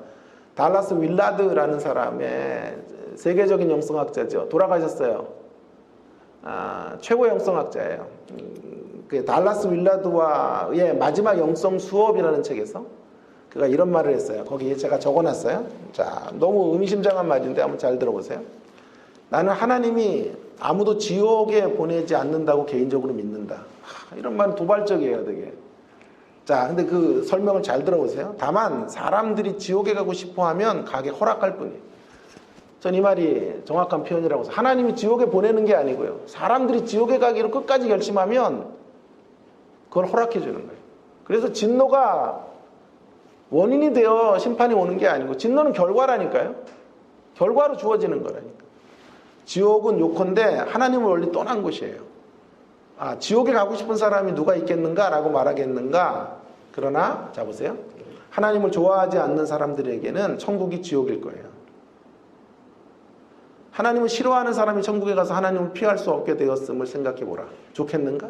달라스 윌라드라는 사람의 세계적인 영성학자죠. 돌아가셨어요. 최고 영성학자예요. 그 달라스 윌라드와의 마지막 영성 수업이라는 책에서 그가 이런 말을 했어요. 거기에 제가 적어놨어요. 자, 너무 의미심장한 말인데 한번 잘 들어보세요. 나는 하나님이 아무도 지옥에 보내지 않는다고 개인적으로 믿는다. 이런 말은 도발적이에요, 되게. 자, 근데 그 설명을 잘 들어보세요. 다만 사람들이 지옥에 가고 싶어하면 가게 허락할 뿐이에요. 전 이 말이 정확한 표현이라고 해서 하나님이 지옥에 보내는 게 아니고요. 사람들이 지옥에 가기로 끝까지 결심하면 그걸 허락해 주는 거예요. 그래서 진노가 원인이 되어 심판이 오는 게 아니고 진노는 결과라니까요. 결과로 주어지는 거라니까. 지옥은 요컨대 하나님을 원래 떠난 곳이에요. 지옥에 가고 싶은 사람이 누가 있겠는가라고 말하겠는가. 그러나 자 보세요. 하나님을 좋아하지 않는 사람들에게는 천국이 지옥일 거예요. 하나님을 싫어하는 사람이 천국에 가서 하나님을 피할 수 없게 되었음을 생각해 보라. 좋겠는가?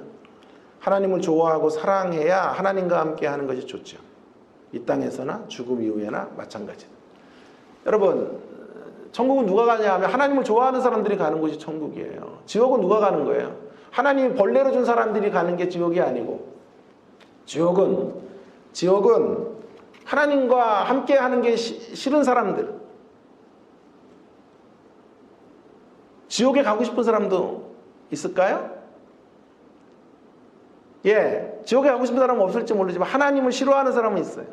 하나님을 좋아하고 사랑해야 하나님과 함께 하는 것이 좋죠. 이 땅에서나 죽음 이후에나 마찬가지다. 여러분, 천국은 누가 가냐 하면 하나님을 좋아하는 사람들이 가는 곳이 천국이에요. 지옥은 누가 가는 거예요? 하나님이 벌레로 준 사람들이 가는 게 지옥이 아니고, 지옥은 하나님과 함께 하는 게 싫은 사람들, 지옥에 가고 싶은 사람도 있을까요? 예, 지옥에 가고 싶은 사람은 없을지 모르지만 하나님을 싫어하는 사람은 있어요.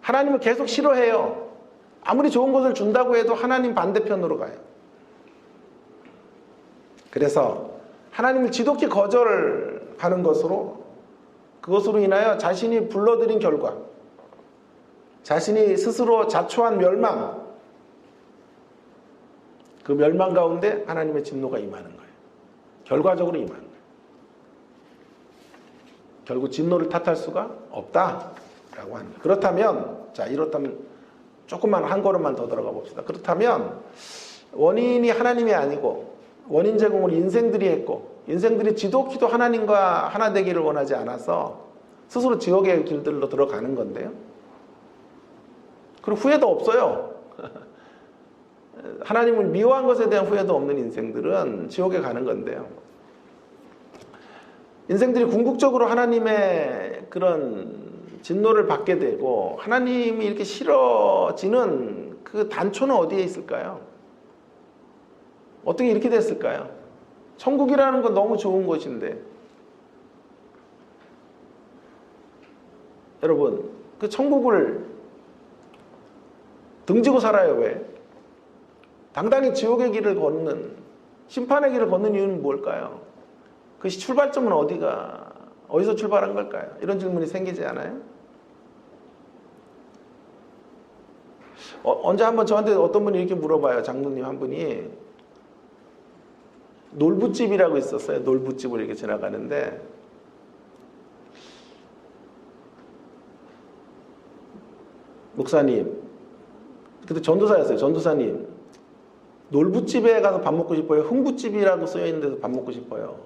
하나님을 계속 싫어해요. 아무리 좋은 것을 준다고 해도 하나님 반대편으로 가요. 그래서 하나님을 지독히 거절하는 것으로, 그것으로 인하여 자신이 불러들인 결과, 자신이 스스로 자초한 멸망, 그 멸망 가운데 하나님의 진노가 임하는 거예요. 결과적으로 임하는 거예요. 결국 진노를 탓할 수가 없다라고 하는 거예요. 이렇다면 조금만 한 걸음만 더 들어가 봅시다. 그렇다면 원인이 하나님이 아니고 원인 제공을 인생들이 했고, 인생들이 지독히도 하나님과 하나 되기를 원하지 않아서 스스로 지옥의 길들로 들어가는 건데요. 그리고 후회도 없어요. 하나님을 미워한 것에 대한 후회도 없는 인생들은 지옥에 가는 건데요. 인생들이 궁극적으로 하나님의 그런 진노를 받게 되고 하나님이 이렇게 싫어지는 그 단초는 어디에 있을까요? 어떻게 이렇게 됐을까요? 천국이라는 건 너무 좋은 곳인데, 여러분, 그 천국을 등지고 살아요. 왜? 당당히 지옥의 길을 걷는, 심판의 길을 걷는 이유는 뭘까요? 그 출발점은 어디서 출발한 걸까요? 이런 질문이 생기지 않아요? 언제 한번 저한테 어떤 분이 이렇게 물어봐요. 장로님 한 분이. 놀부집이라고 있었어요. 놀부집을 이렇게 지나가는데, 목사님, 그때 전도사였어요. 전도사님, 놀부집에 가서 밥 먹고 싶어요? 흥부집이라고 쓰여 있는 데서 밥 먹고 싶어요?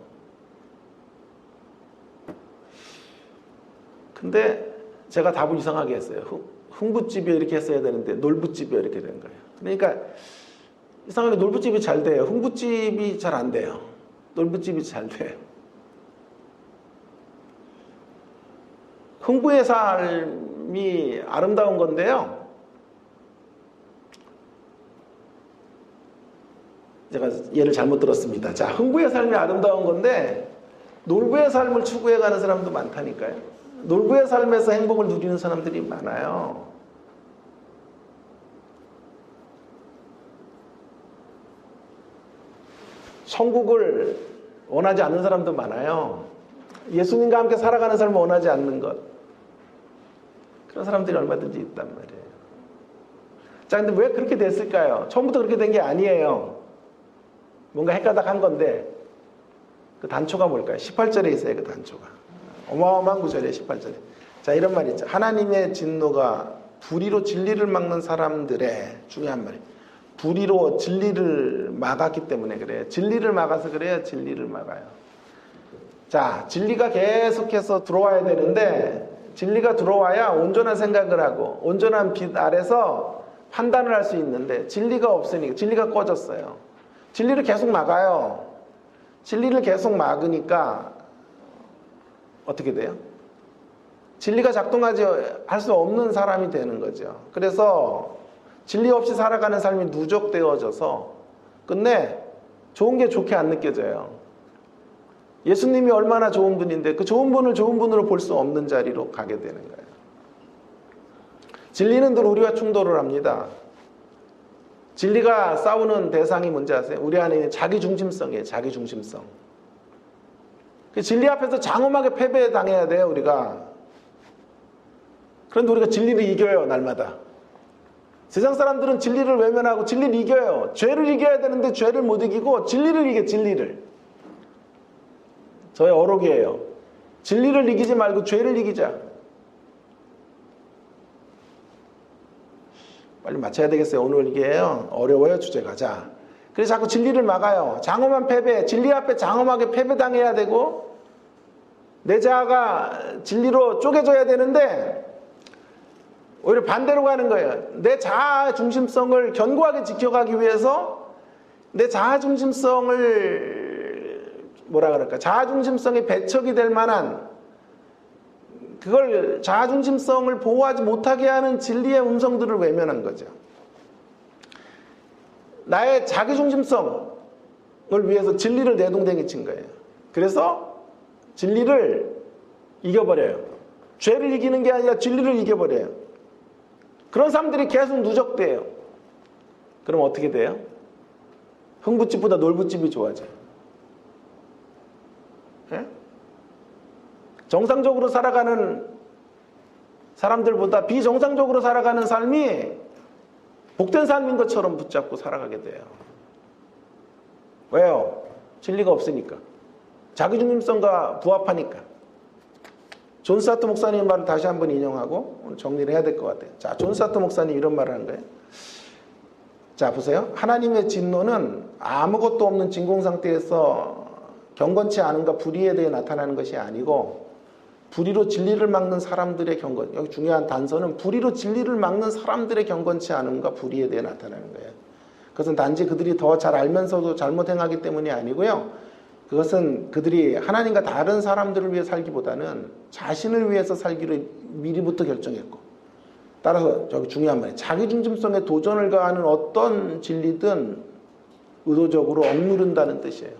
근데 제가 답을 이상하게 했어요. 흥부집이 이렇게 했어야 되는데 놀부집이 이렇게 된 거예요. 그러니까 이상하게 놀부집이 잘 돼요. 흥부집이 잘 안 돼요. 놀부집이 잘 돼요. 흥부의 삶이 아름다운 건데요. 제가 예를 잘못 들었습니다. 자, 흥부의 삶이 아름다운 건데 놀부의 삶을 추구해가는 사람도 많다니까요. 놀부의 삶에서 행복을 누리는 사람들이 많아요. 천국을 원하지 않는 사람도 많아요. 예수님과 함께 살아가는 삶을 원하지 않는 것, 그런 사람들이 얼마든지 있단 말이에요. 자, 근데 왜 그렇게 됐을까요? 처음부터 그렇게 된 게 아니에요. 뭔가 헷가닥한 건데, 그 단초가 뭘까요? 18절에 있어요. 그 단초가 어마어마한 구절이에요. 18절에. 자, 이런 말이 있죠. 하나님의 진노가 불의로 진리를 막는 사람들의, 중요한 말이에요. 불의로 진리를 막았기 때문에 그래요. 진리를 막아서 그래요. 진리를 막아요. 자, 진리가 계속해서 들어와야 되는데, 진리가 들어와야 온전한 생각을 하고 온전한 빛 아래서 판단을 할 수 있는데, 진리가 없으니까, 진리가 꺼졌어요. 진리를 계속 막아요. 진리를 계속 막으니까 어떻게 돼요? 진리가 작동하지 할 수 없는 사람이 되는 거죠. 그래서 진리 없이 살아가는 삶이 누적되어져서 끝내 좋은 게 좋게 안 느껴져요. 예수님이 얼마나 좋은 분인데 그 좋은 분을 좋은 분으로 볼 수 없는 자리로 가게 되는 거예요. 진리는 늘 우리와 충돌을 합니다. 진리가 싸우는 대상이 뭔지 아세요? 우리 안에 있는 자기중심성이에요. 자기중심성. 그 진리 앞에서 장엄하게 패배당해야 돼요, 우리가. 그런데 우리가 진리를 이겨요, 날마다. 세상 사람들은 진리를 외면하고 진리를 이겨요. 죄를 이겨야 되는데 죄를 못 이기고 진리를 이겨, 진리를. 저의 어록이에요. 진리를 이기지 말고 죄를 이기자. 빨리 맞춰야 되겠어요. 오늘 이게 어려워요, 주제가. 자, 그래서 자꾸 진리를 막아요. 장엄한 패배, 진리 앞에 장엄하게 패배당해야 되고, 내 자아가 진리로 쪼개져야 되는데 오히려 반대로 가는 거예요. 내 자아 중심성을 견고하게 지켜가기 위해서 내 자아 중심성을 뭐라 그럴까? 자아 중심성의 배척이 될 만한 그걸 자아 중심성을 보호하지 못하게 하는 진리의 음성들을 외면한 거죠. 나의 자기 중심성을 위해서 진리를 내동댕이 친 거예요. 그래서 진리를 이겨버려요. 죄를 이기는 게 아니라 진리를 이겨버려요. 그런 사람들이 계속 누적돼요. 그럼 어떻게 돼요? 흥부집보다 놀부집이 좋아져요. 예? 정상적으로 살아가는 사람들보다 비정상적으로 살아가는 삶이 복된 삶인 것처럼 붙잡고 살아가게 돼요. 왜요? 진리가 없으니까. 자기중심성과 부합하니까. 존 스타트 목사님 말을 다시 한번 인용하고 오늘 정리를 해야 될 것 같아요. 자, 존 스타트 목사님 이런 말을 하는 거예요. 자, 보세요. 하나님의 진노는 아무것도 없는 진공 상태에서 경건치 않은가 불의에 대해 나타나는 것이 아니고 불의로 진리를 막는 사람들의 경건, 여기 중요한 단서는 불의로 진리를 막는 사람들의 경건치 않음과 불의에 대해 나타나는 거예요. 그것은 단지 그들이 더 잘 알면서도 잘못 행하기 때문이 아니고요. 그것은 그들이 하나님과 다른 사람들을 위해 살기보다는 자신을 위해서 살기를 미리부터 결정했고, 따라서 저기 중요한 말이에요. 자기중심성에 도전을 가하는 어떤 진리든 의도적으로 억누른다는 뜻이에요.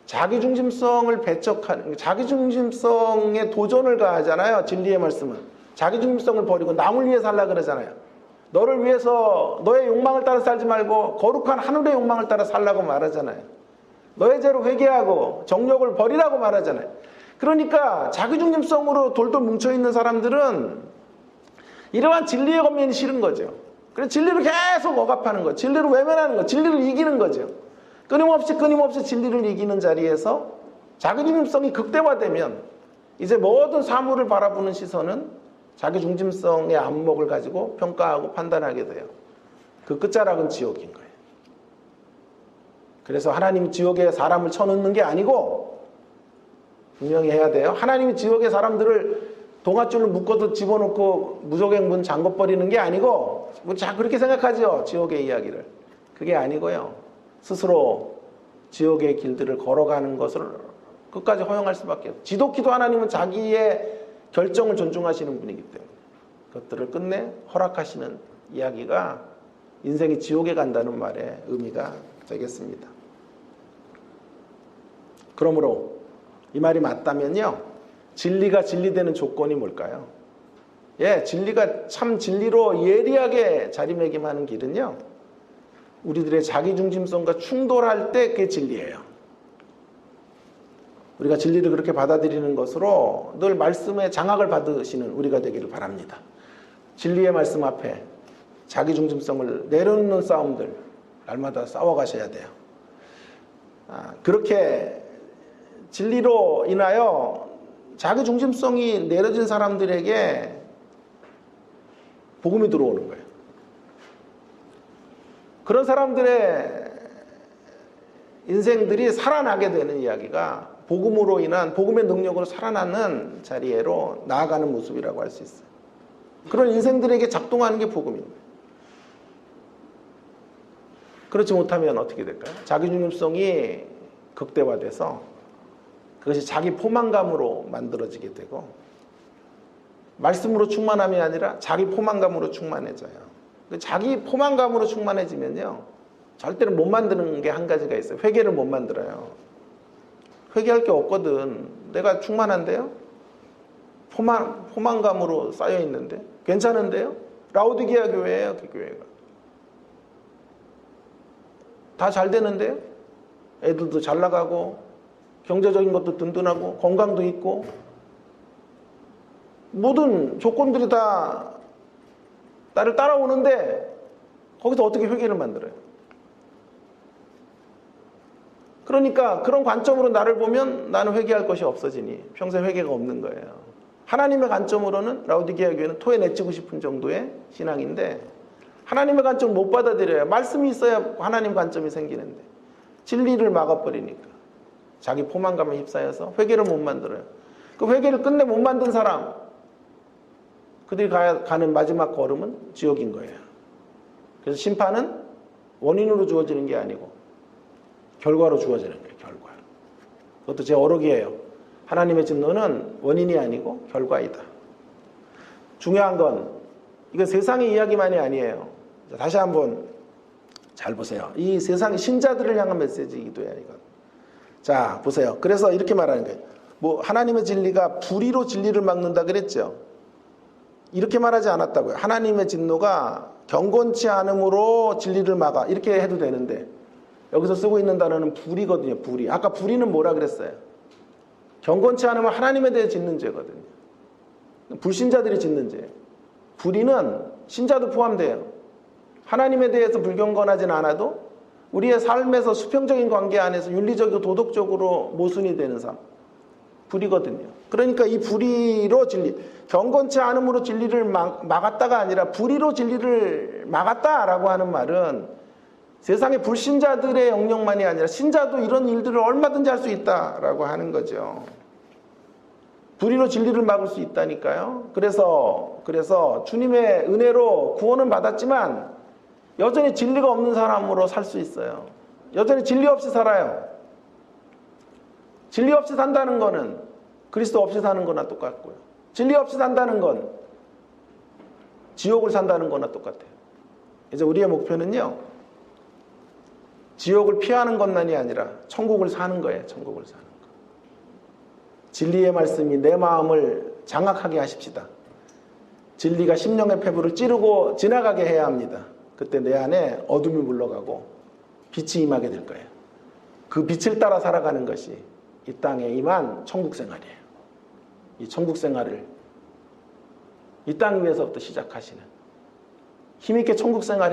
자기중심성을 배척하는, 자기중심성에 도전을 가하잖아요. 진리의 말씀은. 자기중심성을 버리고 남을 위해 살라 그러잖아요. 너를 위해서 너의 욕망을 따라 살지 말고 거룩한 하늘의 욕망을 따라 살라고 말하잖아요. 너의 죄로 회개하고 정욕을 버리라고 말하잖아요. 그러니까 자기중심성으로 돌돌 뭉쳐있는 사람들은 이러한 진리의 겉면이 싫은 거죠. 그래서 진리를 계속 억압하는 거죠. 진리를 외면하는 거죠. 진리를 이기는 거죠. 끊임없이 진리를 이기는 자리에서 자기중심성이 극대화되면 이제 모든 사물을 바라보는 시선은 자기중심성의 안목을 가지고 평가하고 판단하게 돼요. 그 끝자락은 지옥인 거예요. 그래서 하나님 지옥에 사람을 쳐넣는 게 아니고 분명히 해야 돼요. 하나님이 지옥에 사람들을 동아줄로 묶어도 집어넣고 무적행 문 잠궈버리는 게 아니고 그렇게 생각하죠. 지옥의 이야기를. 그게 아니고요. 스스로 지옥의 길들을 걸어가는 것을 끝까지 허용할 수밖에 없어요. 지독히도 하나님은 자기의 결정을 존중하시는 분이기 때문에 그것들을 끝내 허락하시는 이야기가 인생이 지옥에 간다는 말의 의미가 되겠습니다. 그러므로 이 말이 맞다면요. 진리가 진리되는 조건이 뭘까요? 예, 진리가 참 진리로 예리하게 자리매김하는 길은요. 우리들의 자기중심성과 충돌할 때 그게 진리예요. 우리가 진리를 그렇게 받아들이는 것으로 늘 말씀의 장악을 받으시는 우리가 되기를 바랍니다. 진리의 말씀 앞에 자기중심성을 내려놓는 싸움들 날마다 싸워가셔야 돼요. 그렇게 진리로 인하여 자기중심성이 내려진 사람들에게 복음이 들어오는 거예요. 그런 사람들의 인생들이 살아나게 되는 이야기가 복음으로 인한 복음의 능력으로 살아나는 자리로 나아가는 모습이라고 할 수 있어요. 그런 인생들에게 작동하는 게 복음입니다. 그렇지 못하면 어떻게 될까요? 자기중심성이 극대화돼서 그것이 자기 포만감으로 만들어지게 되고 말씀으로 충만함이 아니라 자기 포만감으로 충만해져요. 자기 포만감으로 충만해지면요. 절대로 못 만드는 게 한 가지가 있어요. 회개를 못 만들어요. 회개할 게 없거든. 내가 충만한데요? 포만감으로 쌓여 있는데? 괜찮은데요? 라오디게아 교회예요, 그 교회가. 다 잘 되는데요? 애들도 잘 나가고, 경제적인 것도 든든하고, 건강도 있고, 모든 조건들이 다 나를 따라오는데, 거기서 어떻게 회개를 만들어요? 그러니까 그런 관점으로 나를 보면 나는 회개할 것이 없어지니 평생 회개가 없는 거예요. 하나님의 관점으로는 라오디게아 교회는 토해내치고 싶은 정도의 신앙인데 하나님의 관점을 못 받아들여요. 말씀이 있어야 하나님 관점이 생기는데 진리를 막아버리니까 자기 포만감에 휩싸여서 회개를 못 만들어요. 그 회개를 끝내 못 만든 사람, 그들이 가는 마지막 걸음은 지옥인 거예요. 그래서 심판은 원인으로 주어지는 게 아니고 결과로 주어지는 거예요. 결과. 그것도 제 어록이에요. 하나님의 진노는 원인이 아니고 결과이다. 중요한 건 이건 세상의 이야기만이 아니에요. 다시 한번 잘 보세요. 이 세상의 신자들을 향한 메시지이기도 해요. 이건. 자, 보세요. 그래서 이렇게 말하는 거예요. 뭐 하나님의 진리가 불의로 진리를 막는다 그랬죠. 이렇게 말하지 않았다고요. 하나님의 진노가 경건치 않음으로 진리를 막아. 이렇게 해도 되는데 여기서 쓰고 있는 단어는 불의거든요. 불의. 아까 불의는 뭐라 그랬어요? 경건치 않으면 하나님에 대해 짓는 죄거든요. 불신자들이 짓는 죄. 불의는 신자도 포함돼요. 하나님에 대해서 불경건하진 않아도 우리의 삶에서 수평적인 관계 안에서 윤리적이고 도덕적으로 모순이 되는 삶. 불의거든요. 그러니까 이 불의로 진리, 경건치 않음으로 진리를 막았다가 아니라 불의로 진리를 막았다라고 하는 말은 세상의 불신자들의 영역만이 아니라 신자도 이런 일들을 얼마든지 할 수 있다라고 하는 거죠. 불의로 진리를 막을 수 있다니까요. 그래서 주님의 은혜로 구원은 받았지만 여전히 진리가 없는 사람으로 살 수 있어요. 여전히 진리 없이 살아요. 진리 없이 산다는 거는 그리스도 없이 사는 거나 똑같고요. 진리 없이 산다는 건 지옥을 산다는 거나 똑같아요. 이제 우리의 목표는요, 지옥을 피하는 것만이 아니라 천국을 사는 거예요. 천국을 사는 거. 진리의 말씀이 내 마음을 장악하게 하십시다. 진리가 심령의 폐부를 찌르고 지나가게 해야 합니다. 그때 내 안에 어둠이 물러가고 빛이 임하게 될 거예요. 그 빛을 따라 살아가는 것이 이 땅에 임한 천국 생활이에요. 이 천국 생활을 이 땅 위에서부터 시작하시는 힘있게 천국 생활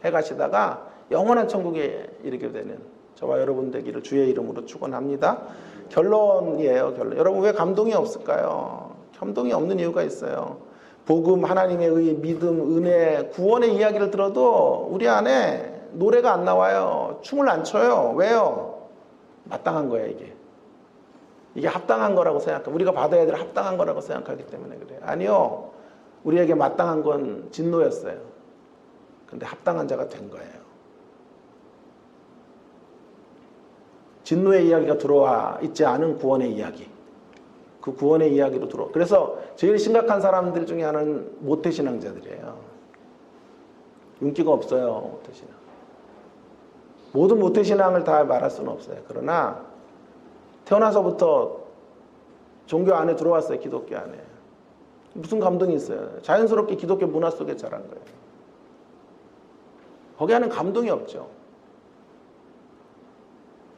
해가시다가 영원한 천국에 이르게 되는 저와 여러분 되기를 주의 이름으로 축원합니다. 결론이에요. 결론. 여러분 왜 감동이 없을까요? 감동이 없는 이유가 있어요. 복음, 하나님의 의, 믿음, 은혜, 구원의 이야기를 들어도 우리 안에 노래가 안 나와요. 춤을 안 춰요. 왜요? 마땅한 거예요, 이게. 이게 합당한 거라고 생각해요. 우리가 받아야 될 합당한 거라고 생각하기 때문에 그래요. 아니요. 우리에게 마땅한 건 진노였어요. 근데 합당한 자가 된 거예요. 진노의 이야기가 들어와 있지 않은 구원의 이야기. 그 구원의 이야기로 들어와. 그래서 제일 심각한 사람들 중에 하나는 모태신앙자들이에요. 윤기가 없어요. 모태신앙. 모든 모태신앙을 다 말할 수는 없어요. 그러나 태어나서부터 종교 안에 들어왔어요. 기독교 안에. 무슨 감동이 있어요. 자연스럽게 기독교 문화 속에 자란 거예요. 거기 안에 감동이 없죠.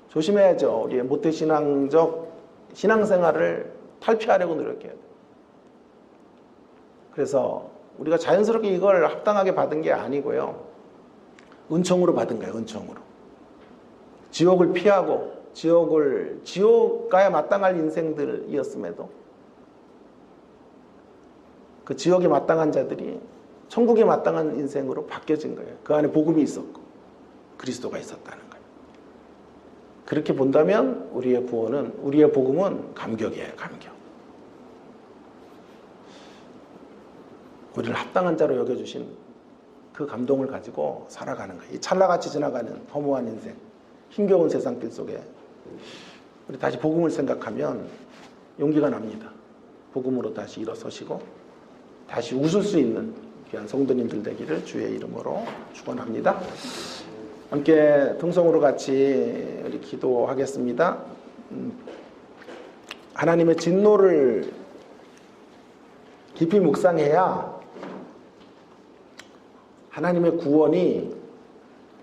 조심해야죠. 우리의 모태신앙적 신앙생활을 탈피하려고 노력해야 돼요. 그래서 우리가 자연스럽게 이걸 합당하게 받은 게 아니고요. 은총으로 받은 거예요. 은총으로. 지옥을 피하고 지옥 가야 마땅할 인생들이었음에도 그 지옥에 마땅한 자들이 천국에 마땅한 인생으로 바뀌어진 거예요. 그 안에 복음이 있었고 그리스도가 있었다는 거예요. 그렇게 본다면 우리의 복음은 감격이에요. 감격. 우리를 합당한 자로 여겨주신 그 감동을 가지고 살아가는 거예요. 이 찰나같이 지나가는 허무한 인생, 힘겨운 세상길 속에 우리 다시 복음을 생각하면 용기가 납니다. 복음으로 다시 일어서시고 다시 웃을 수 있는 귀한 성도님들 되기를 주의 이름으로 축원합니다. 함께 통성으로 같이 우리 기도하겠습니다. 하나님의 진노를 깊이 묵상해야 하나님의 구원이,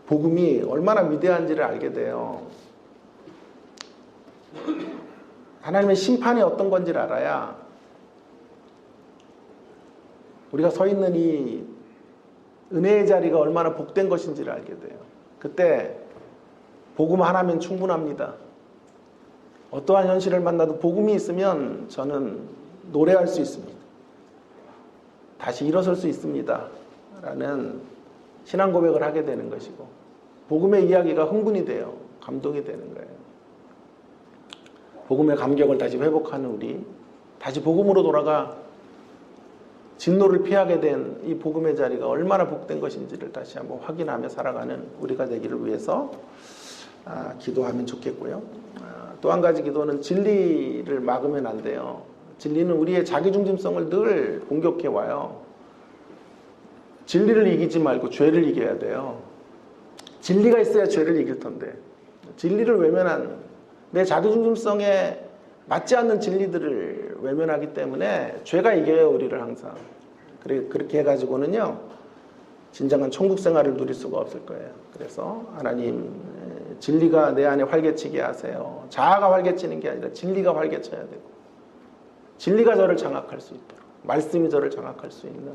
복음이 얼마나 위대한지를 알게 돼요. 하나님의 심판이 어떤 건지를 알아야 우리가 서 있는 이 은혜의 자리가 얼마나 복된 것인지를 알게 돼요. 그때 복음 하나면 충분합니다. 어떠한 현실을 만나도 복음이 있으면 저는 노래할 수 있습니다. 다시 일어설 수 있습니다. 라는 신앙 고백을 하게 되는 것이고, 복음의 이야기가 흥분이 돼요. 감동이 되는 거예요. 복음의 감격을 다시 회복하는 우리 다시 복음으로 돌아가 진노를 피하게 된 이 복음의 자리가 얼마나 복된 것인지를 다시 한번 확인하며 살아가는 우리가 되기를 위해서 기도하면 좋겠고요. 또 한 가지 기도는 진리를 막으면 안 돼요. 진리는 우리의 자기중심성을 늘 공격해 와요. 진리를 이기지 말고 죄를 이겨야 돼요. 진리가 있어야 죄를 이길 텐데 진리를 외면한 내 자기중심성에 맞지 않는 진리들을 외면하기 때문에 죄가 이겨요, 우리를 항상. 그렇게 해가지고는요, 진정한 천국 생활을 누릴 수가 없을 거예요. 그래서 하나님, 진리가 내 안에 활개치게 하세요. 자아가 활개치는 게 아니라 진리가 활개쳐야 되고, 진리가 저를 장악할 수 있도록, 말씀이 저를 장악할 수 있는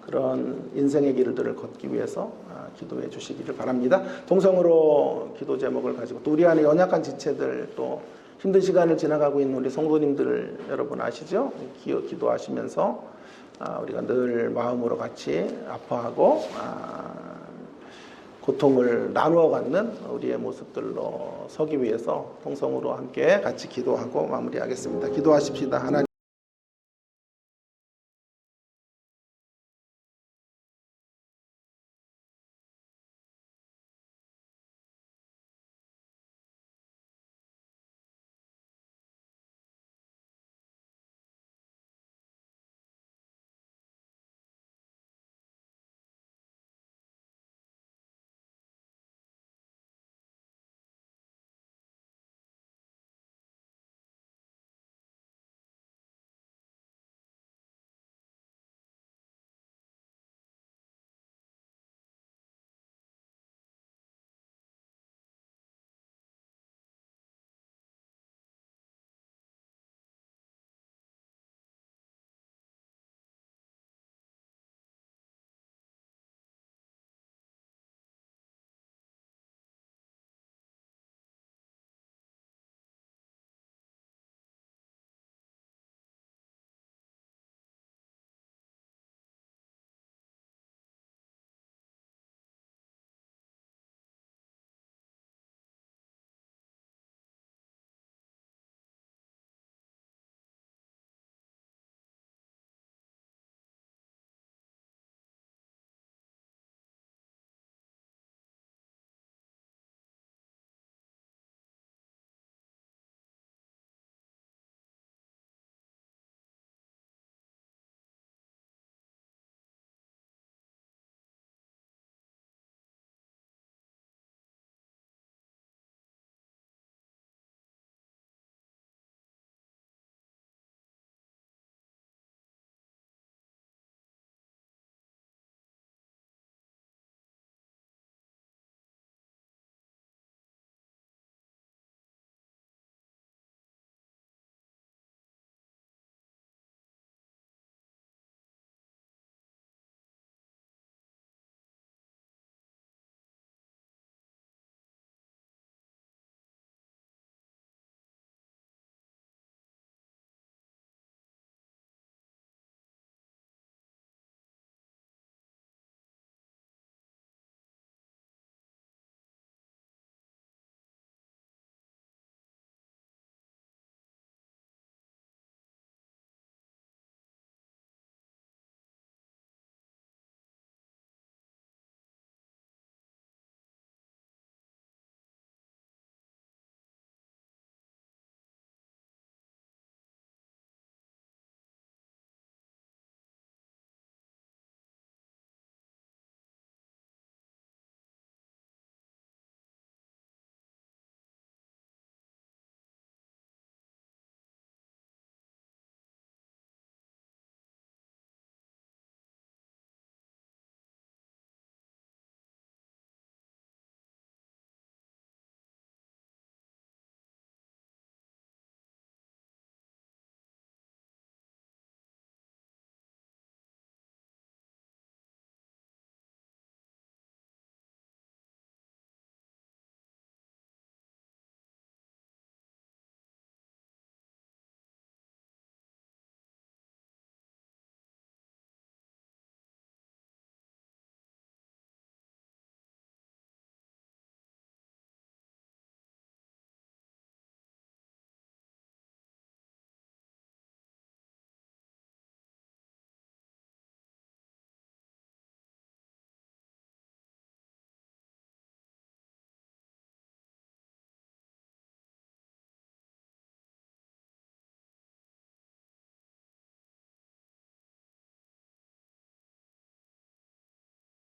그런 인생의 길들을 걷기 위해서 기도해 주시기를 바랍니다. 동성으로 기도 제목을 가지고 또 우리 안에 연약한 지체들, 또 힘든 시간을 지나가고 있는 우리 성도님들 여러분 아시죠? 기도하시면서 우리가 늘 마음으로 같이 아파하고 고통을 나누어 갖는 우리의 모습들로 서기 위해서 통성으로 함께 같이 기도하고 마무리하겠습니다. 기도하십시다. 하나님.